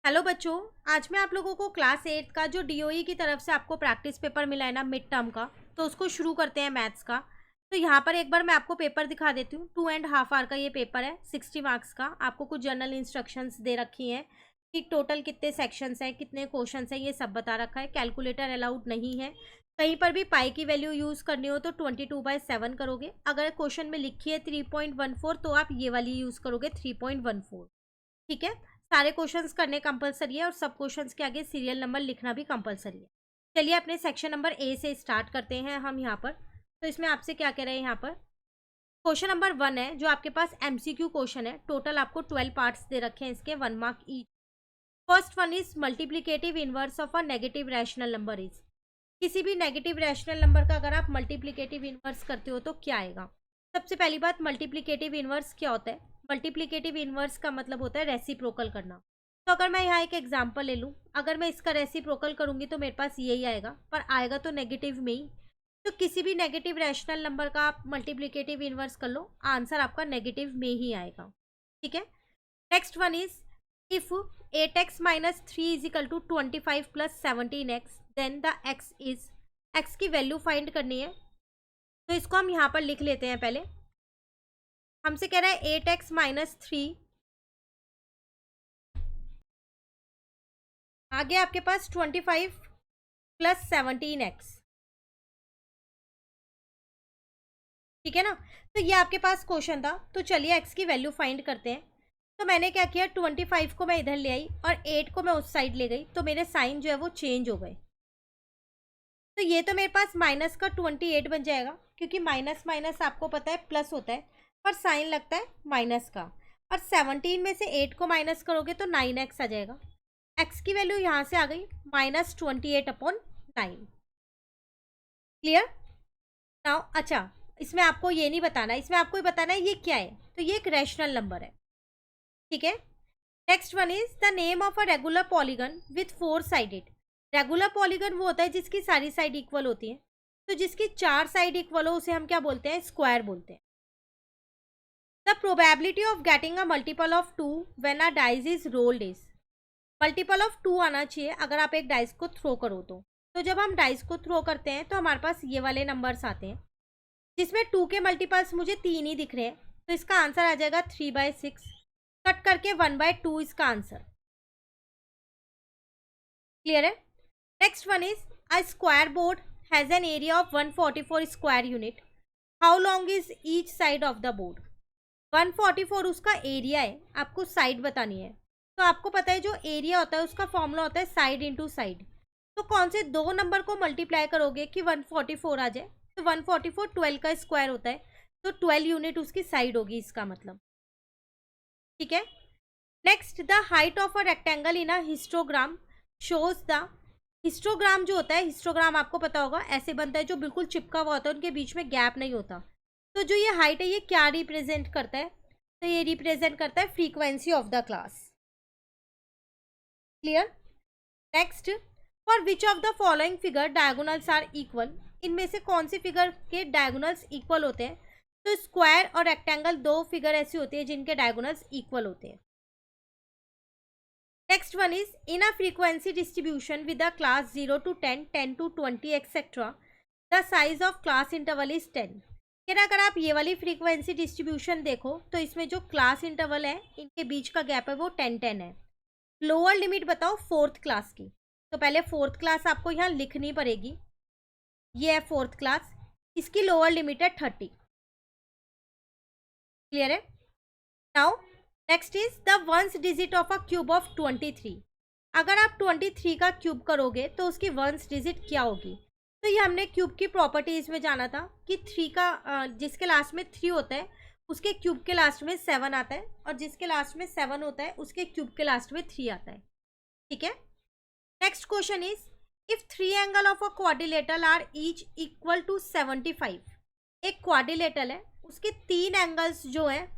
Hello बच्चों। आज मैं आप लोगों को क्लास 8 का जो डीओई की तरफ से आपको प्रैक्टिस पेपर मिला है ना मिड टर्म का, तो उसको शुरू करते हैं मैथ्स का। तो यहाँ पर एक बार मैं आपको पेपर दिखा देती हूँ। 2.5 आवर का ये पेपर है, 60 मार्क्स का। आपको कुछ जनरल इंस्ट्रक्शंस दे रखी हैं कि टोटल कितने सेक्शंस हैं, कितने क्वेश्चंस हैं, ये सब बता रखा है। कैलकुलेटर अलाउड नहीं है। कहीं पर भी पाई की वैल्यू यूज़ करनी हो तो 22/7 करोगे। अगर क्वेश्चन में लिखी है 3.14 तो आप ये वाली यूज़ करोगे 3.14। ठीक है। सारे क्वेश्चंस करने कंपलसरी है और सब क्वेश्चंस के आगे सीरियल नंबर लिखना भी कंपलसरी है। चलिए अपने सेक्शन नंबर ए से स्टार्ट करते हैं हम यहाँ पर। तो इसमें आपसे क्या कह रहे हैं, यहाँ पर क्वेश्चन नंबर 1 है जो आपके पास एमसीक्यू क्वेश्चन है। टोटल आपको 12 पार्ट्स दे रखे हैं, इसके 1 mark each. First one is multiplicative inverse of a negative rational number is. किसी भी नेगेटिव रैशनल नंबर का अगर आप मल्टीप्लीकेटिव इनवर्स करते हो तो क्या आएगा। सबसे पहली बात, मल्टीप्लीकेटिव इनवर्स क्या होता है। मल्टीप्लीकेटिव इनवर्स का मतलब होता है रेसिप्रोकल करना। तो अगर मैं यहाँ एक एग्जांपल ले लूँ, अगर मैं इसका रेसिप्रोकल करूँगी तो मेरे पास यही आएगा, पर आएगा तो नेगेटिव में ही। तो किसी भी नेगेटिव रैशनल नंबर का आप मल्टीप्लीकेटिव इनवर्स कर लो, आंसर आपका नेगेटिव में ही आएगा। ठीक है। Next one is if 8x minus 3 is equal to 25 plus 17x, then the x is. x की वैल्यू फाइंड करनी है, तो इसको हम यहाँ पर लिख लेते हैं। पहले हमसे कह रहा है 8x माइनस 3, आगे आपके पास 25 प्लस 17x। ठीक है ना। तो ये आपके पास क्वेश्चन था, तो चलिए x की वैल्यू फाइंड करते हैं। तो मैंने क्या किया, 25 को मैं इधर ले आई और 8 को मैं उस साइड ले गई, तो मेरे साइन जो है वो चेंज हो गए। तो ये तो मेरे पास माइनस का 28 बन जाएगा, क्योंकि माइनस माइनस आपको पता है प्लस होता है, पर साइन लगता है माइनस का। और 17 में से 8 को माइनस करोगे तो 9x आ जाएगा। x की वैल्यू यहाँ से आ गई -28/9। Clear now. अच्छा, इसमें आपको ये नहीं बताना, इसमें आपको ये बताना है ये क्या है। तो ये एक रैशनल नंबर है। ठीक है। Next one is the name of a regular polygon with 4 sided. Regular polygon वो होता है जिसकी सारी साइड इक्वल होती है। तो जिसकी 4 साइड इक्वल हो उसे हम क्या बोलते हैं, स्क्वायर बोलते हैं। The probability of getting a multiple of 2 when a dice is rolled is. Multiple of 2 आना चाहिए अगर आप एक डाइस को थ्रो करो तो जब हम डाइस को थ्रो करते हैं तो हमारे पास ये वाले नंबर्स आते हैं, जिसमें 2 के मल्टीपल्स मुझे 3 ही दिख रहे हैं। तो इसका आंसर आ जाएगा 3/6। कट करके 1/2 इसका आंसर। क्लियर है। Next one is a square board has an area of 144 square unit. How long is each side of the board. 144 उसका एरिया है, आपको साइड बतानी है। तो आपको पता है जो एरिया होता है उसका फॉर्मूला होता है साइड इंटू साइड। तो कौन से दो नंबर को मल्टीप्लाई करोगे कि 144 आ जाए। तो 144 12 का स्क्वायर होता है, तो 12 यूनिट उसकी साइड होगी, इसका मतलब। ठीक है। Next, the height of a rectangle in a histogram shows the. Histogram जो होता है, हिस्टोग्राम आपको पता होगा ऐसे बनता है जो बिल्कुल चिपका हुआ होता है, उनके बीच में गैप नहीं होता। तो जो ये हाइट है ये क्या रिप्रेजेंट करता है, तो ये रिप्रेजेंट करता है frequency of the class. Clear. Next, for which of the following figure diagonals are equal. इनमें से कौन सी फिगर के डायगोनल्स इक्वल होते हैं। तो स्क्वायर और रेक्टेंगल दो फिगर ऐसी होती है जिनके डायगोनल्स इक्वल होते हैं। Next one is in a frequency distribution with the class 0 to 10, 10 to 20 etc. The size of class interval is 10. फिर अगर आप ये वाली फ्रीक्वेंसी डिस्ट्रीब्यूशन देखो तो इसमें जो क्लास इंटरवल है इनके बीच का गैप है वो 10-10 है। लोअर लिमिट बताओ फोर्थ क्लास की। तो पहले फोर्थ क्लास आपको यहाँ लिखनी पड़ेगी। ये है फोर्थ क्लास, इसकी लोअर लिमिट है 30। क्लियर है। Now next is the ones digit of a cube of 23। अगर आप 23 का क्यूब करोगे तो उसकी वंस डिजिट क्या होगी। तो ये हमने क्यूब की प्रॉपर्टीज में जाना था कि 3 का जिसके लास्ट में 3 होता है उसके क्यूब के लास्ट में 7 आता है, और जिसके लास्ट में 7 होता है उसके क्यूब के लास्ट में 3 आता है। ठीक है। Next question is if 3 angle of a quadrilateral are each equal to 75। एक क्वाड्रिलेटरल है, उसके 3 एंगल्स जो है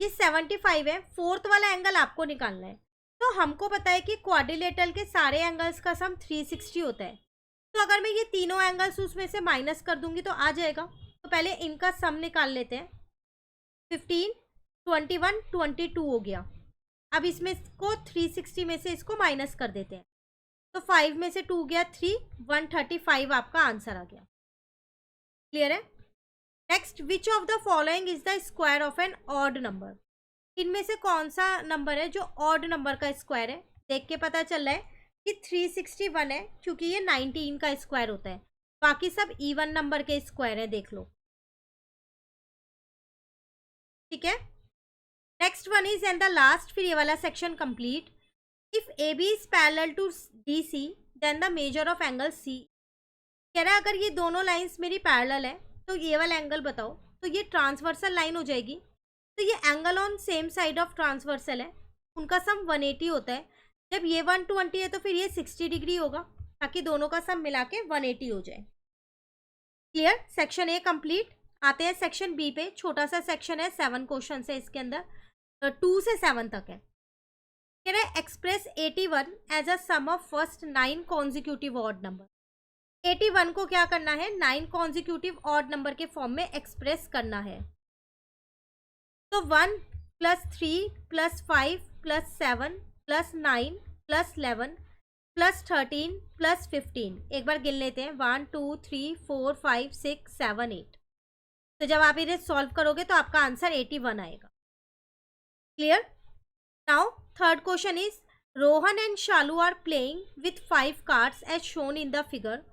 ये 75 है। फोर्थ वाला एंगल आपको निकालना है। तो हमको पता है कि क्वाड्रिलेटरल के सारे एंगल्स का सम 360 होता है। तो अगर मैं ये तीनों एंगल्स उसमें से माइनस कर दूंगी तो आ जाएगा। तो पहले इनका सम निकाल लेते हैं। 15, 21, 22 हो गया। अब इसमें को 360 में से इसको माइनस कर देते हैं, तो 5 में से 2 गया 3, 135 आपका आंसर आ गया। क्लियर है? Next, which of the following is the square of an odd number? इनमें से कौन सा नंबर है जो ऑड नंबर का स्क्वायर है? देख के पता चल रहा है कि 361 है, क्योंकि ये 19 का स्क्वायर होता है। बाकी सब इवन नंबर के स्क्वायर है, देख लो। ठीक है, next one is and the last, फिर ये वाला section complete. If A B is parallel to D C then the measure of angle C. कह रहा है अगर ये दोनों लाइंस मेरी पैरेलल है तो ये वाला एंगल बताओ, तो ये ट्रांसवर्सल लाइन हो जाएगी। तो ये angle on same side of transversal है, उनका सम 180 होता है। जब ये 120 है तो फिर ये 60 डिग्री होगा, ताकि दोनों का सम मिला के 180 हो जाए। क्लियर? Section A complete. आते हैं सेक्शन बी पे। छोटा सा सेक्शन है, 7 क्वेश्चन है इसके अंदर, 2 से 7 तक है। कह रहे express 81 as a sum of first 9 consecutive odd number. 81 को क्या करना है? 9 कॉन्जिक्यूटिव ऑड नंबर के फॉर्म में एक्सप्रेस करना है। तो 1 + 3 + 5 + 7 + 9 + 11 + 13 + 15, एक बार गिन लेते हैं, 1 2 3 4 5 6 7 8। तो जब आप इन्हें सॉल्व करोगे तो आपका आंसर 81 आएगा। Clear? Now third question is Rohan and Shalu are playing with 5 cards as shown in the figure.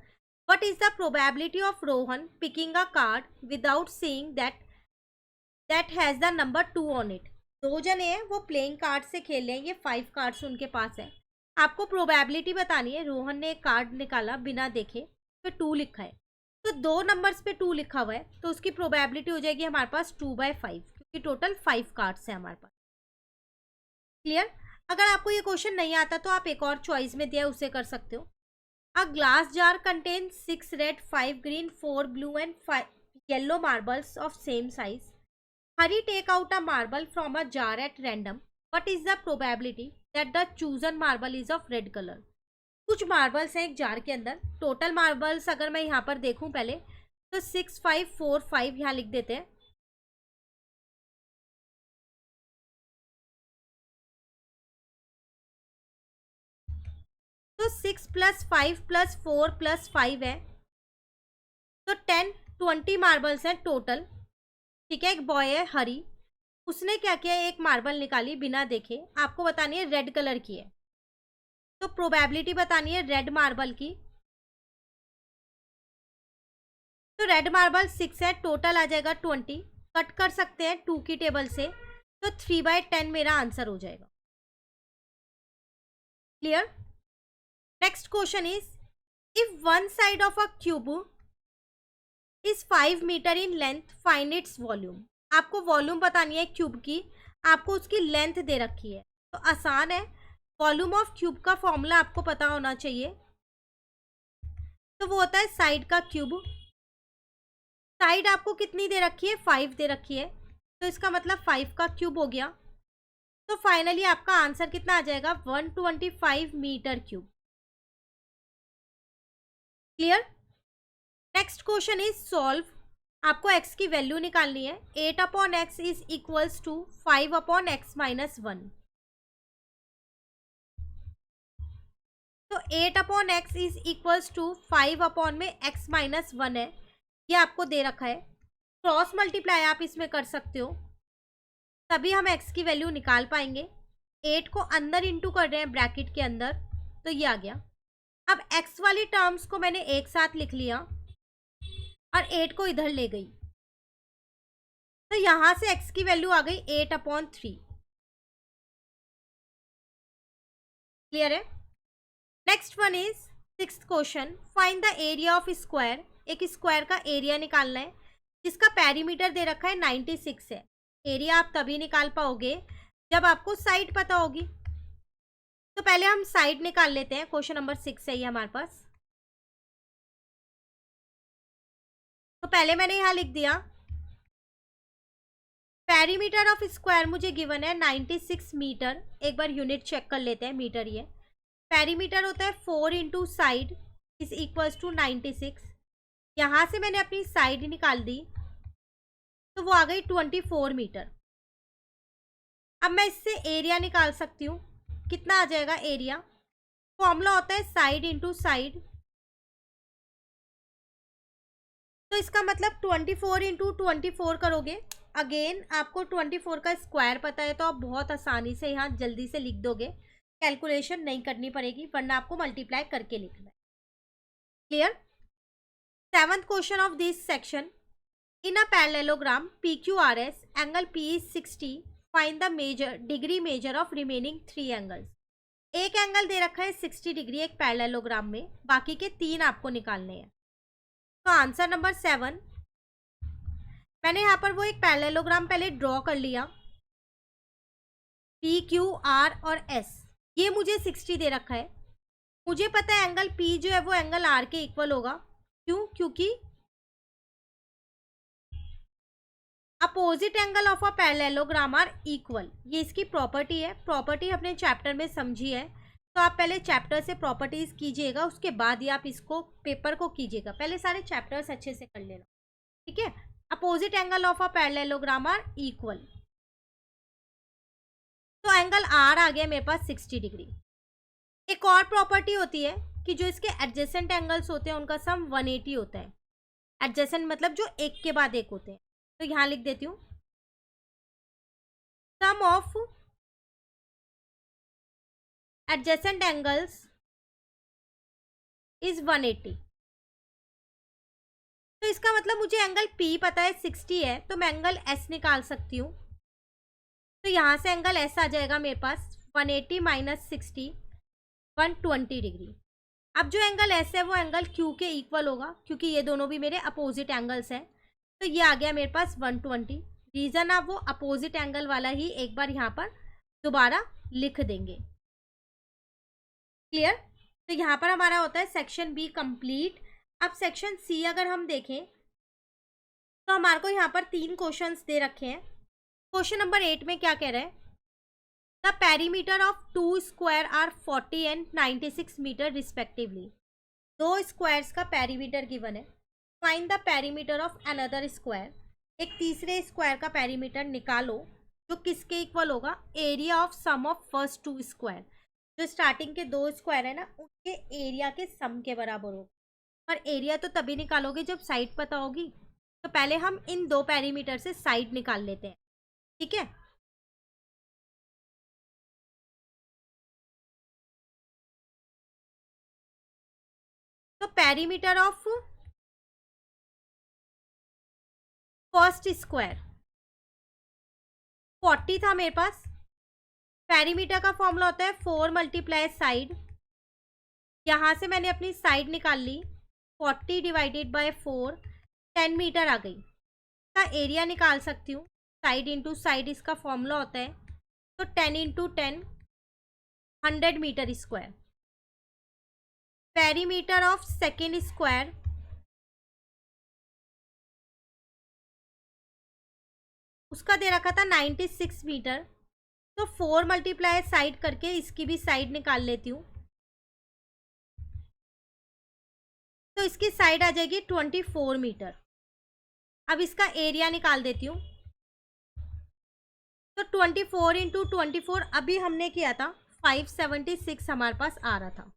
What is the probability of Rohan picking a card without seeing that has the number 2 on it? दो जने हैं, वो playing card से खेल रहे हैं, ये 5 cards उनके पास है। आपको प्रोबेबिलिटी बतानी है। रोहन ने एक कार्ड निकाला बिना देखे, पे 2 लिखा है, तो 2 नंबर्स पे 2 लिखा हुआ है, तो उसकी प्रोबेबिलिटी हो जाएगी हमारे पास 2/5, क्योंकि टोटल 5 कार्ड्स है हमारे पास। क्लियर? अगर आपको ये क्वेश्चन नहीं आता तो आप एक और चॉइस में दिया उसे कर सकते हो। A glass jar contains 6 red, 5 green, 4 blue and 5 yellow marbles of same size. Hurry, take out a marble from a jar at random. What is the probability that the chosen marble is of red color? कुछ marbles हैं एक jar के अंदर। Total marbles अगर मैं यहाँ पर देखूँ पहले, तो 6 5 4 5 यहाँ लिख देते हैं। तो 6 + 5 + 4 + 5 है, तो 10 20 मार्बल्स हैं टोटल। ठीक है, एक बॉय है हरी, उसने क्या किया, एक मार्बल निकाली बिना देखे। आपको बतानी है रेड कलर की है, तो प्रोबेबिलिटी बतानी है रेड मार्बल की। तो रेड मार्बल 6 है, टोटल आ जाएगा 20। कट कर सकते हैं 2 की टेबल से, तो 3/10 मेरा आंसर हो जाएगा। Clear? Next question is if one side of a cube is 5 meter in length, find its volume. आपको वॉल्यूम बतानी है क्यूब की, आपको उसकी लेंथ दे रखी है, तो आसान है। वॉल्यूम ऑफ क्यूब का फॉर्मूला आपको पता होना चाहिए, तो वो होता है साइड का क्यूब। साइड आपको कितनी दे रखी है? 5 दे रखी है, तो इसका मतलब 5 का क्यूब हो गया। तो फाइनली आपका आंसर कितना आ जाएगा? 125 meter cube. Clear? Next question is solve. आपको x की वैल्यू निकालनी है। 8/x is equals to 5/x - 1। तो 8/x is equals to 5/x - 1 है, ये आपको दे रखा है। क्रॉस मल्टीप्लाई आप इसमें कर सकते हो, तभी हम x की वैल्यू निकाल पाएंगे। 8 को अंदर इंटू कर रहे हैं ब्रैकेट के अंदर, तो ये आ गया। अब x वाली टर्म्स को मैंने एक साथ लिख लिया और 8 को इधर ले गई, तो यहां से x की वैल्यू आ गई 8/3। क्लियर है? Next one is 6th question, find the area of square. एक स्क्वायर का एरिया निकालना है जिसका पेरीमीटर दे रखा है 96 है। एरिया आप तभी निकाल पाओगे जब आपको साइड पता होगी। तो पहले हम साइड निकाल लेते हैं। क्वेश्चन नंबर 6 है ये हमारे पास। तो पहले मैंने यहाँ लिख दिया पेरीमीटर ऑफ स्क्वायर मुझे गिवन है 96 मीटर। एक बार यूनिट चेक कर लेते हैं, मीटर ये पेरीमीटर होता है 4 into side is equals to 96। यहाँ से मैंने अपनी साइड निकाल दी, तो वो आ गई 24 मीटर। अब मैं इससे एरिया निकाल सकती हूँ। कितना आ जाएगा एरिया? फॉर्मूला होता है साइड इंटू साइड, तो इसका मतलब 24 इंटू 24 करोगे। अगेन आपको 24 का स्क्वायर पता है तो आप बहुत आसानी से यहाँ जल्दी से लिख दोगे, कैलकुलेशन नहीं करनी पड़ेगी, वरना आपको मल्टीप्लाई करके लिखना है। Clear? Seventh question of this section, in a parallelogram PQRS angle P is 60, find the measure degree measure of remaining 3 angles. एक एंगल दे रखा है 60 डिग्री एक पैरेललोग्राम में, बाकी के 3 आपको निकालने हैं। तो आंसर नंबर 7, मैंने यहाँ पर वो एक पैरेललोग्राम पहले ड्रॉ कर लिया, PQR और S, ये मुझे 60 दे रखा है। मुझे पता है एंगल P जो है वो एंगल R के इक्वल होगा। क्यों? क्योंकि opposite angle of a parallelogram are equal, ये इसकी प्रॉपर्टी है। प्रॉपर्टी अपने चैप्टर में समझी है, तो आप पहले चैप्टर से प्रॉपर्टीज कीजिएगा, उसके बाद ही आप इसको पेपर को कीजिएगा। पहले सारे चैप्टर्स अच्छे से कर लेना, ठीक है। Opposite angle of a parallelogram are equal, तो एंगल आर आ गया मेरे पास 60 डिग्री। एक और प्रॉपर्टी होती है कि जो इसके एडजेसेंट एंगल्स होते हैं उनका सम 180 होता है। एडजेसेंट मतलब जो एक के बाद एक होते हैं, तो यहां लिख देती हूँ सम ऑफ एडजेसेंट एंगल्स इज 180। तो इसका मतलब मुझे एंगल P पता है 60 है, तो मैं एंगल S निकाल सकती हूँ। तो यहां से एंगल S आ जाएगा मेरे पास 180 माइनस 60, 120 डिग्री। अब जो एंगल S है वो एंगल Q के इक्वल होगा, क्योंकि ये दोनों भी मेरे अपोजिट एंगल्स हैं। तो ये आ गया मेरे पास 120। रीजन आप वो अपोजिट एंगल वाला ही एक बार यहाँ पर दोबारा लिख देंगे। क्लियर? तो यहाँ पर हमारा होता है सेक्शन B कंप्लीट। अब सेक्शन C अगर हम देखें तो हमारे को यहाँ पर 3 क्वेश्चंस दे रखे हैं। क्वेश्चन नंबर 8 में क्या कह रहा है? The perimeter of 2 square are 40 and 96 meter respectively. 2 squares का पेरीमीटर गिवन है, find the perimeter of another square. एक तीसरे स्क्वायर का पेरीमीटर निकालो जो किसके इक्वल होगा? Area of sum of first 2 square. जो स्टार्टिंग के 2 स्क्वायर है ना, उनके एरिया के सम के बराबर होगा। पर एरिया तो तभी निकालोगे जब साइड पता होगी, तो पहले हम इन 2 पेरीमीटर से साइड निकाल लेते हैं, ठीक है। तो पेरीमीटर ऑफ फर्स्ट स्क्वायर 40 था मेरे पास। पेरीमीटर का फॉर्मूला होता है 4 मल्टीप्लाई साइड। यहाँ से मैंने अपनी साइड निकाल ली, 40 डिवाइडेड बाय 4, 10 मीटर आ गई। इसका एरिया निकाल सकती हूँ, साइड इंटू साइड इसका फॉर्मूला होता है, तो 10 into 10 100 meter square. Perimeter of second square उसका दे रखा था 96 मीटर, तो 4 मल्टीप्लाई साइड करके इसकी भी साइड निकाल लेती हूँ। तो इसकी साइड आ जाएगी 24 मीटर। अब इसका एरिया निकाल देती हूँ, तो 24 इंटू 24 अभी हमने किया था 576 हमारे पास आ रहा था।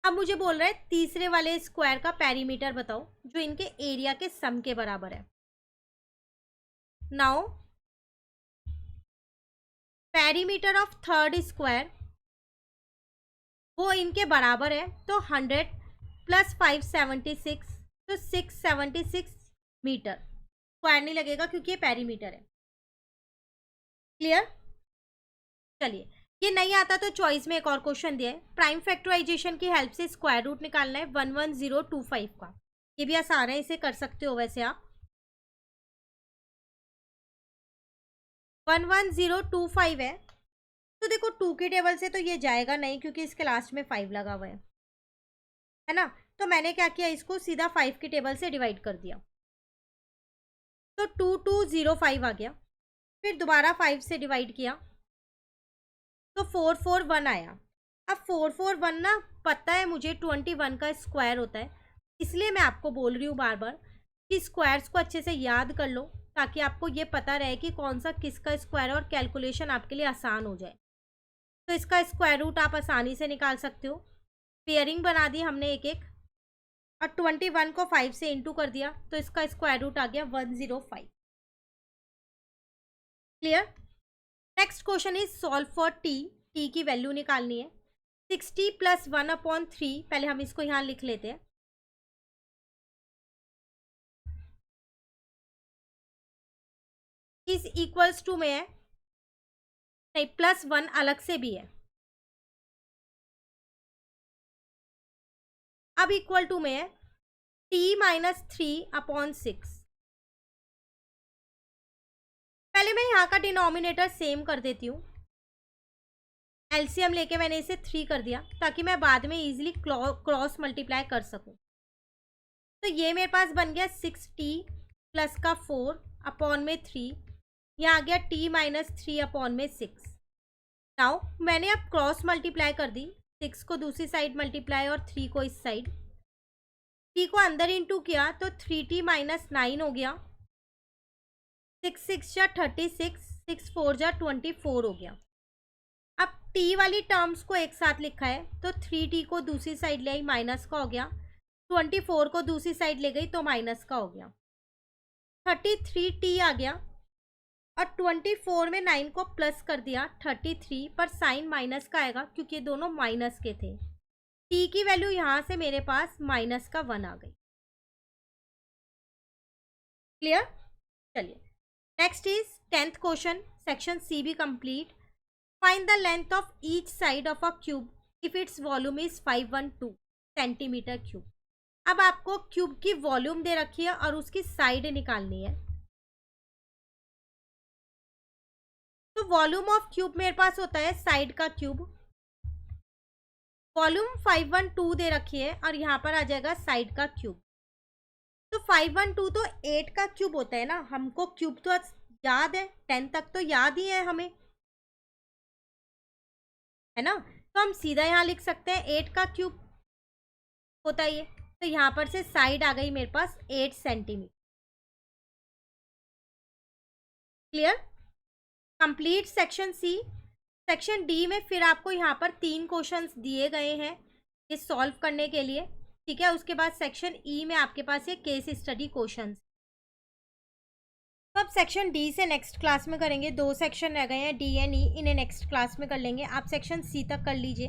अब मुझे बोल रहा है तीसरे वाले स्क्वायर का पेरीमीटर बताओ जो इनके एरिया के सम के बराबर है। Now perimeter of third square वो इनके बराबर है, तो 100 प्लस 576, तो 676 मीटर। स्क्वायर नहीं लगेगा क्योंकि ये पेरीमीटर है। क्लियर? चलिए, ये नहीं आता तो चॉइस में एक और क्वेश्चन दिया है, प्राइम फैक्टराइजेशन की हेल्प से स्क्वायर रूट निकालना है 11025 का। ये भी आसान है, इसे कर सकते हो वैसे आप। 11025 है, तो देखो 2 के टेबल से तो ये जाएगा नहीं क्योंकि इसके लास्ट में 5 लगा हुआ है ना। तो मैंने क्या किया, इसको सीधा 5 के टेबल से डिवाइड कर दिया, तो 2205 आ गया। फिर दोबारा 5 से डिवाइड किया तो 441 आया। अब 441 ना पता है मुझे 21 का स्क्वायर होता है, इसलिए मैं आपको बोल रही हूँ बार बार कि स्क्वायर्स को अच्छे से याद कर लो, ताकि आपको ये पता रहे कि कौन सा किसका स्क्वायर है और कैलकुलेशन आपके लिए आसान हो जाए। तो इसका स्क्वायर रूट आप आसानी से निकाल सकते हो। पेयरिंग बना दी हमने एक एक, और 21 को 5 से इंटू कर दिया, तो इसका स्क्वायर रूट आ गया 105। Clear. Next question is solve for T की वैल्यू निकालनी है। 60 + 1/3, पहले हम इसको यहाँ लिख लेते हैं। इज इक्वल्स टू में है, नहीं +1 अलग से भी है, अब इक्वल टू में है t-3/6। पहले मैं यहाँ का डिनोमिनेटर सेम कर देती हूँ। एलसीएम लेके मैंने इसे 3 कर दिया ताकि मैं बाद में इजीली क्रॉस मल्टीप्लाई कर सकूँ। तो ये मेरे पास बन गया 6t प्लस का 4/3, यहाँ आ गया t-3/6। नाउ मैंने अब क्रॉस मल्टीप्लाई कर दी, 6 को दूसरी साइड मल्टीप्लाई और 3 को इस साइड। 3 को अंदर इंटू किया तो 3t-9 हो गया। 6 6 जा 36, 6 4 जा 24 हो गया। अब t वाली टर्म्स को एक साथ लिखा है तो 3t को दूसरी साइड ले आई, माइनस का हो गया। 24 को दूसरी साइड ले गई तो माइनस का हो गया। 33t आ गया, और 24 में 9 को प्लस कर दिया 33, पर साइन माइनस का आएगा क्योंकि ये दोनों माइनस के थे। t की वैल्यू यहाँ से मेरे पास -1 आ गई। क्लियर। चलिए next is 10th question, section C भी complete. Find the length of each side of a cube if its volume is 512 centimetre cube. अब आपको क्यूब की वॉल्यूम दे रखी है और उसकी साइड निकालनी है। तो वॉल्यूम ऑफ क्यूब मेरे पास होता है साइड का क्यूब। वॉल्यूम 512 दे रखी है और यहाँ पर आ जाएगा साइड का क्यूब। तो 512 तो 8 का क्यूब होता है ना, हमको क्यूब तो याद है, 10 तक तो याद ही है हमें, है ना। तो हम सीधा यहाँ लिख सकते हैं 8 का क्यूब होता है ये। तो यहाँ पर से साइड आ गई मेरे पास 8 centimeter. Clear. Complete section C. Section D में फिर आपको यहाँ पर 3 क्वेश्चंस दिए गए हैं ये सॉल्व करने के लिए, ठीक है। उसके बाद सेक्शन ई में आपके पास ये केस स्टडी क्वेश्चंस। तो अब सेक्शन डी से नेक्स्ट क्लास में करेंगे। 2 सेक्शन रह गए हैं, डी एंड ई, इन्हें नेक्स्ट क्लास में कर लेंगे। आप सेक्शन सी तक कर लीजिए।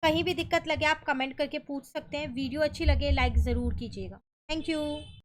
कहीं भी दिक्कत लगे आप कमेंट करके पूछ सकते हैं। वीडियो अच्छी लगे लाइक ज़रूर कीजिएगा। Thank you.